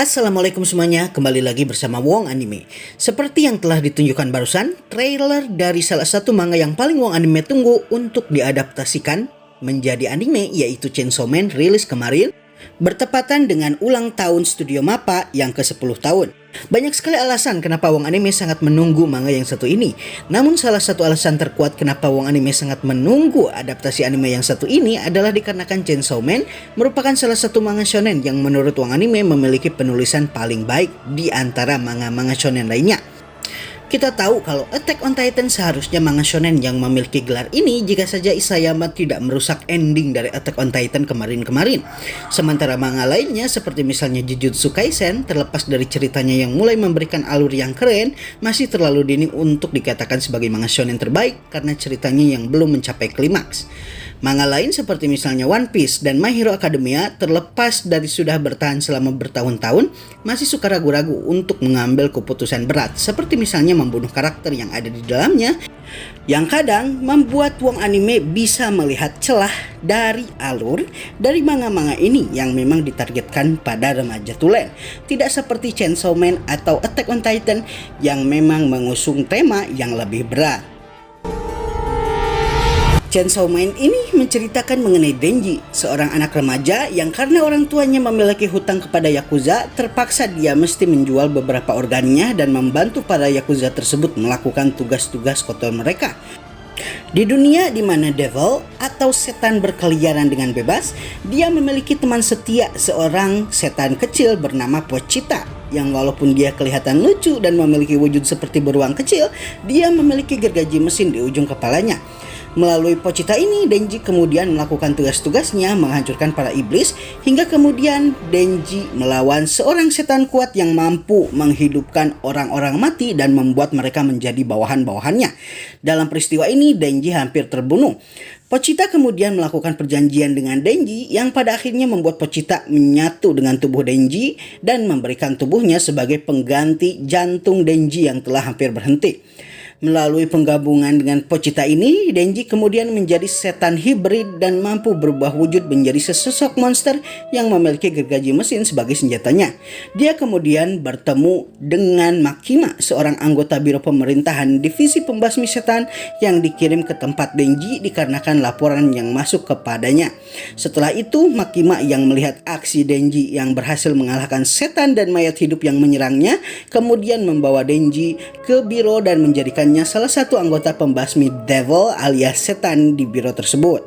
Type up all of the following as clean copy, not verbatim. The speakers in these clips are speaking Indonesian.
Assalamualaikum semuanya, kembali lagi bersama Wong Anime. Seperti yang telah ditunjukkan barusan, trailer dari salah satu manga yang paling Wong Anime tunggu untuk diadaptasikan menjadi anime, yaitu Chainsaw Man, rilis kemarin bertepatan dengan ulang tahun Studio Mappa yang ke-10 tahun. Banyak sekali alasan kenapa Wong Anime sangat menunggu manga yang satu ini. Namun salah satu alasan terkuat kenapa Wong Anime sangat menunggu adaptasi anime yang satu ini adalah dikarenakan Chainsaw Man merupakan salah satu manga shonen yang menurut Wong Anime memiliki penulisan paling baik di antara manga-manga shonen lainnya. Kita tahu kalau Attack on Titan seharusnya manga shonen yang memiliki gelar ini jika saja Isayama tidak merusak ending dari Attack on Titan kemarin-kemarin. Sementara manga lainnya seperti misalnya Jujutsu Kaisen, terlepas dari ceritanya yang mulai memberikan alur yang keren, masih terlalu dini untuk dikatakan sebagai manga shonen terbaik karena ceritanya yang belum mencapai klimaks. Manga lain seperti misalnya One Piece dan My Hero Academia, terlepas dari sudah bertahan selama bertahun-tahun, masih suka ragu-ragu untuk mengambil keputusan berat, seperti misalnya membunuh karakter yang ada di dalamnya, yang kadang membuat Wong Anime bisa melihat celah dari alur dari manga-manga ini yang memang ditargetkan pada remaja tulen. Tidak seperti Chainsaw Man atau Attack on Titan yang memang mengusung tema yang lebih berat. Chainsaw Man ini menceritakan mengenai Denji, seorang anak remaja yang karena orang tuanya memiliki hutang kepada Yakuza, terpaksa dia mesti menjual beberapa organnya dan membantu para Yakuza tersebut melakukan tugas-tugas kotor mereka. Di dunia di mana devil atau setan berkeliaran dengan bebas, dia memiliki teman setia, seorang setan kecil bernama Pochita, yang walaupun dia kelihatan lucu dan memiliki wujud seperti beruang kecil, dia memiliki gergaji mesin di ujung kepalanya. Melalui Pochita ini, Denji kemudian melakukan tugas-tugasnya menghancurkan para iblis, hingga kemudian Denji melawan seorang setan kuat yang mampu menghidupkan orang-orang mati dan membuat mereka menjadi bawahan-bawahannya. Dalam peristiwa ini, Denji hampir terbunuh. Pochita kemudian melakukan perjanjian dengan Denji yang pada akhirnya membuat Pochita menyatu dengan tubuh Denji dan memberikan tubuhnya sebagai pengganti jantung Denji yang telah hampir berhenti. Melalui penggabungan dengan Pochita ini, Denji kemudian menjadi setan hibrid dan mampu berubah wujud menjadi sesosok monster yang memiliki gergaji mesin sebagai senjatanya. Dia kemudian bertemu dengan Makima, seorang anggota biro pemerintahan divisi pembasmi setan yang dikirim ke tempat Denji dikarenakan laporan yang masuk kepadanya. Setelah itu, Makima yang melihat aksi Denji yang berhasil mengalahkan setan dan mayat hidup yang menyerangnya, kemudian membawa Denji ke biro dan menjadikan salah satu anggota pembasmi devil alias setan di biro tersebut.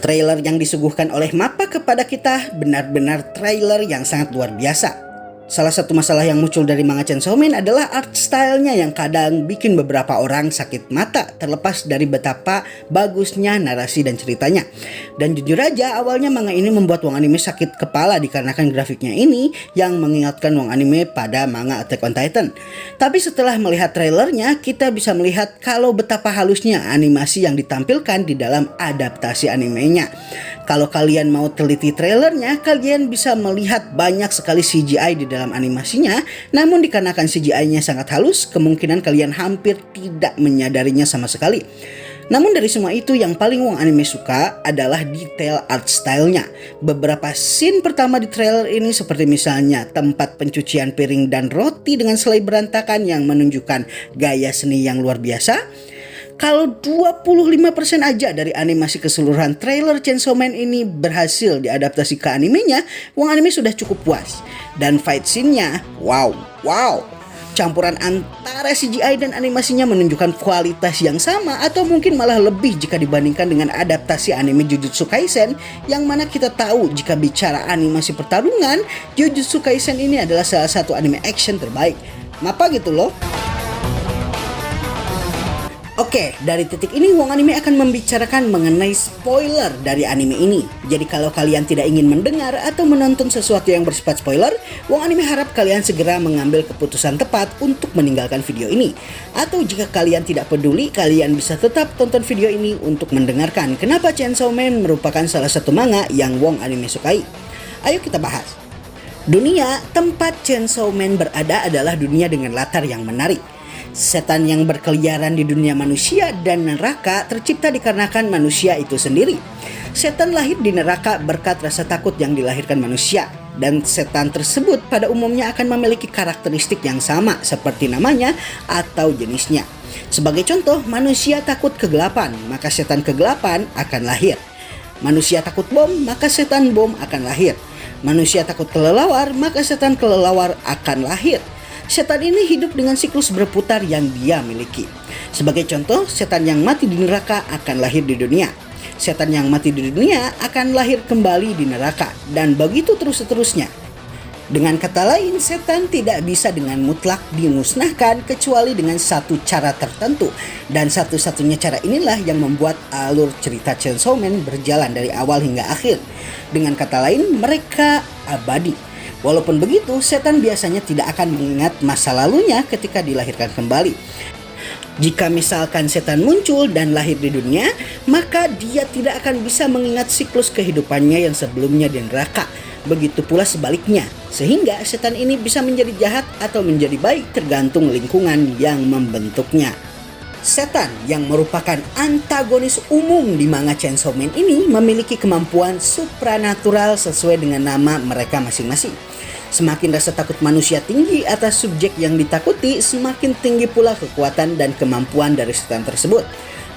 Trailer yang disuguhkan oleh Mappa kepada kita benar-benar trailer yang sangat luar biasa. Salah satu masalah yang muncul dari manga Chainsaw Man adalah art style-nya yang kadang bikin beberapa orang sakit mata, terlepas dari betapa bagusnya narasi dan ceritanya. Dan jujur aja, awalnya manga ini membuat Wong Anime sakit kepala dikarenakan grafiknya ini yang mengingatkan Wong Anime pada manga Attack on Titan. Tapi setelah melihat trailernya, kita bisa melihat kalau betapa halusnya animasi yang ditampilkan di dalam adaptasi animenya. Kalau kalian mau teliti trailernya, kalian bisa melihat banyak sekali CGI di dalam animasinya. Namun dikarenakan CGI-nya sangat halus, kemungkinan kalian hampir tidak menyadarinya sama sekali. Namun dari semua itu, yang paling Wong Anime suka adalah detail art style-nya. Beberapa scene pertama di trailer ini seperti misalnya tempat pencucian piring dan roti dengan selai berantakan yang menunjukkan gaya seni yang luar biasa. Kalau 25% aja dari animasi keseluruhan trailer Chainsaw Man ini berhasil diadaptasi ke animenya, Wong Anime sudah cukup puas. Dan fight scene-nya, wow. Campuran antara CGI dan animasinya menunjukkan kualitas yang sama atau mungkin malah lebih jika dibandingkan dengan adaptasi anime Jujutsu Kaisen, yang mana kita tahu jika bicara animasi pertarungan, Jujutsu Kaisen ini adalah salah satu anime action terbaik. Mappa gitu loh. Oke, dari titik ini Wong Anime akan membicarakan mengenai spoiler dari anime ini. Jadi kalau kalian tidak ingin mendengar atau menonton sesuatu yang bersifat spoiler, Wong Anime harap kalian segera mengambil keputusan tepat untuk meninggalkan video ini. Atau jika kalian tidak peduli, kalian bisa tetap tonton video ini untuk mendengarkan kenapa Chainsaw Man merupakan salah satu manga yang Wong Anime sukai. Ayo kita bahas. Dunia tempat Chainsaw Man berada adalah dunia dengan latar yang menarik. Setan yang berkeliaran di dunia manusia dan neraka tercipta dikarenakan manusia itu sendiri. Setan lahir di neraka berkat rasa takut yang dilahirkan manusia. Dan setan tersebut pada umumnya akan memiliki karakteristik yang sama seperti namanya atau jenisnya. Sebagai contoh, manusia takut kegelapan, maka setan kegelapan akan lahir. Manusia takut bom, maka setan bom akan lahir. Manusia takut kelelawar, maka setan kelelawar akan lahir. Setan ini hidup dengan siklus berputar yang dia miliki. Sebagai contoh, setan yang mati di neraka akan lahir di dunia. Setan yang mati di dunia akan lahir kembali di neraka, dan begitu terus-terusnya. Dengan kata lain, setan tidak bisa dengan mutlak dimusnahkan kecuali dengan satu cara tertentu. Dan satu-satunya cara inilah yang membuat alur cerita Chainsaw Man berjalan dari awal hingga akhir. Dengan kata lain, mereka abadi. Walaupun begitu, setan biasanya tidak akan mengingat masa lalunya ketika dilahirkan kembali. Jika misalkan setan muncul dan lahir di dunia, maka dia tidak akan bisa mengingat siklus kehidupannya yang sebelumnya di neraka. Begitu pula sebaliknya, sehingga setan ini bisa menjadi jahat atau menjadi baik tergantung lingkungan yang membentuknya. Setan yang merupakan antagonis umum di manga Chainsaw Man ini memiliki kemampuan supranatural sesuai dengan nama mereka masing-masing. Semakin rasa takut manusia tinggi atas subjek yang ditakuti, semakin tinggi pula kekuatan dan kemampuan dari setan tersebut.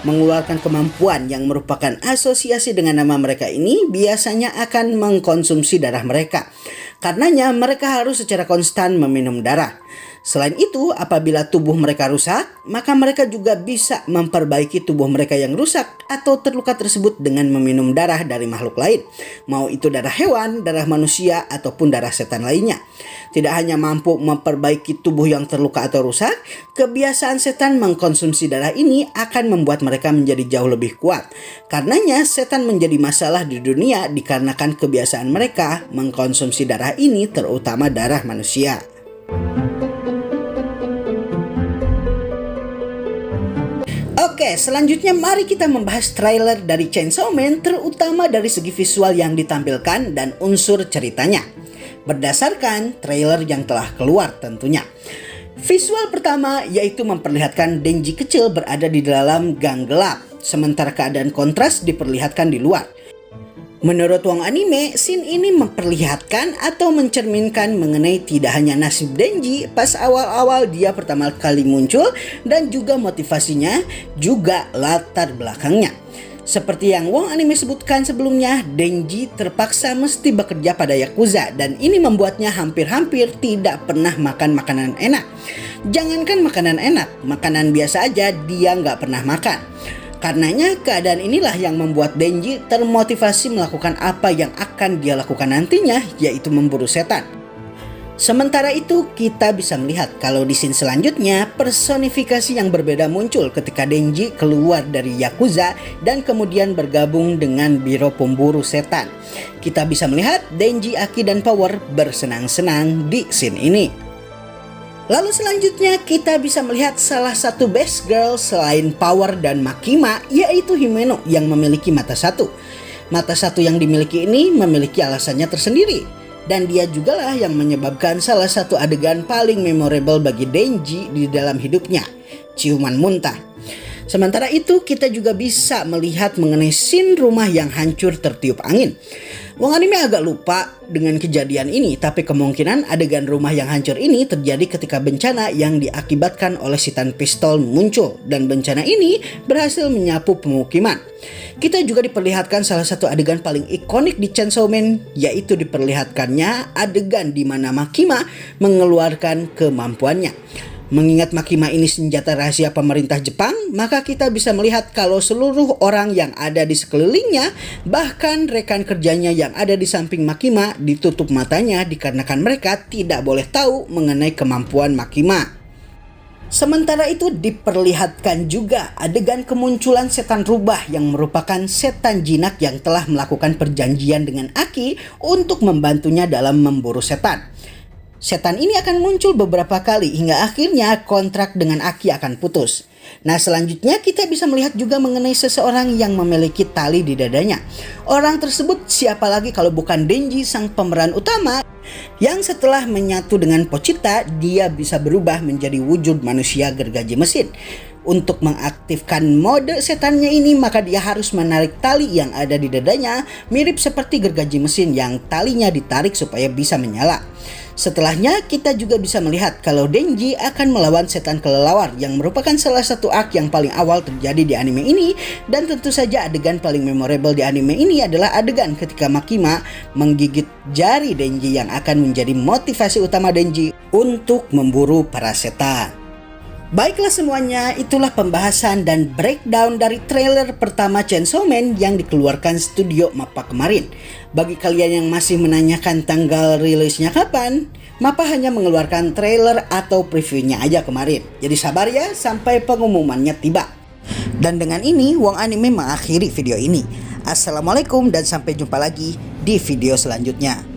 Mengeluarkan kemampuan yang merupakan asosiasi dengan nama mereka ini biasanya akan mengkonsumsi darah mereka. Karenanya mereka harus secara konstan meminum darah. Selain itu, apabila tubuh mereka rusak, maka mereka juga bisa memperbaiki tubuh mereka yang rusak atau terluka tersebut dengan meminum darah dari makhluk lain. Mau itu darah hewan, darah manusia, ataupun darah setan lainnya. Tidak hanya mampu memperbaiki tubuh yang terluka atau rusak, kebiasaan setan mengkonsumsi darah ini akan membuat mereka menjadi jauh lebih kuat. Karenanya, setan menjadi masalah di dunia dikarenakan kebiasaan mereka mengkonsumsi darah ini, terutama darah manusia. Oke, selanjutnya mari kita membahas trailer dari Chainsaw Man, terutama dari segi visual yang ditampilkan dan unsur ceritanya. Berdasarkan trailer yang telah keluar tentunya. Visual pertama yaitu memperlihatkan Denji kecil berada di dalam gang gelap, sementara keadaan kontras diperlihatkan di luar. Menurut Wong Anime, scene ini memperlihatkan atau mencerminkan mengenai tidak hanya nasib Denji pas awal-awal dia pertama kali muncul dan juga motivasinya, juga latar belakangnya. Seperti yang Wong Anime sebutkan sebelumnya, Denji terpaksa mesti bekerja pada Yakuza dan ini membuatnya hampir-hampir tidak pernah makan makanan enak. Jangankan makanan enak, makanan biasa aja dia nggak pernah makan. Karenanya keadaan inilah yang membuat Denji termotivasi melakukan apa yang akan dia lakukan nantinya, yaitu memburu setan. Sementara itu kita bisa melihat kalau di scene selanjutnya personifikasi yang berbeda muncul ketika Denji keluar dari Yakuza dan kemudian bergabung dengan Biro Pemburu Setan. Kita bisa melihat Denji, Aki, dan Power bersenang-senang di scene ini. Lalu selanjutnya kita bisa melihat salah satu best girl selain Power dan Makima, yaitu Himeno yang memiliki mata satu. Mata satu yang dimiliki ini memiliki alasannya tersendiri. Dan dia jugalah yang menyebabkan salah satu adegan paling memorable bagi Denji di dalam hidupnya, ciuman muntah. Sementara itu kita juga bisa melihat mengenai scene rumah yang hancur tertiup angin. Wong Anime agak lupa dengan kejadian ini, tapi kemungkinan adegan rumah yang hancur ini terjadi ketika bencana yang diakibatkan oleh sitan pistol muncul dan bencana ini berhasil menyapu pemukiman. Kita juga diperlihatkan salah satu adegan paling ikonik di Chainsaw Man, yaitu diperlihatkannya adegan di mana Makima mengeluarkan kemampuannya. Mengingat Makima ini senjata rahasia pemerintah Jepang, maka kita bisa melihat kalau seluruh orang yang ada di sekelilingnya, bahkan rekan kerjanya yang ada di samping Makima, ditutup matanya dikarenakan mereka tidak boleh tahu mengenai kemampuan Makima. Sementara itu diperlihatkan juga adegan kemunculan setan rubah yang merupakan setan jinak yang telah melakukan perjanjian dengan Aki untuk membantunya dalam memburu setan. Setan ini akan muncul beberapa kali hingga akhirnya kontrak dengan Aki akan putus. Nah, selanjutnya kita bisa melihat juga mengenai seseorang yang memiliki tali di dadanya. Orang tersebut siapa lagi kalau bukan Denji, sang pemeran utama, yang setelah menyatu dengan Pochita, dia bisa berubah menjadi wujud manusia gergaji mesin. Untuk mengaktifkan mode setannya ini, maka dia harus menarik tali yang ada di dadanya, mirip seperti gergaji mesin yang talinya ditarik supaya bisa menyala. Setelahnya kita juga bisa melihat kalau Denji akan melawan setan kelelawar yang merupakan salah satu arc yang paling awal terjadi di anime ini. Dan tentu saja adegan paling memorable di anime ini adalah adegan ketika Makima menggigit jari Denji yang akan menjadi motivasi utama Denji untuk memburu para setan. Baiklah semuanya, itulah pembahasan dan breakdown dari trailer pertama Chainsaw Man yang dikeluarkan studio MAPPA kemarin. Bagi kalian yang masih menanyakan tanggal rilisnya kapan, MAPPA hanya mengeluarkan trailer atau previewnya aja kemarin. Jadi sabar ya sampai pengumumannya tiba. Dan dengan ini Wong Anime mengakhiri video ini. Assalamualaikum dan sampai jumpa lagi di video selanjutnya.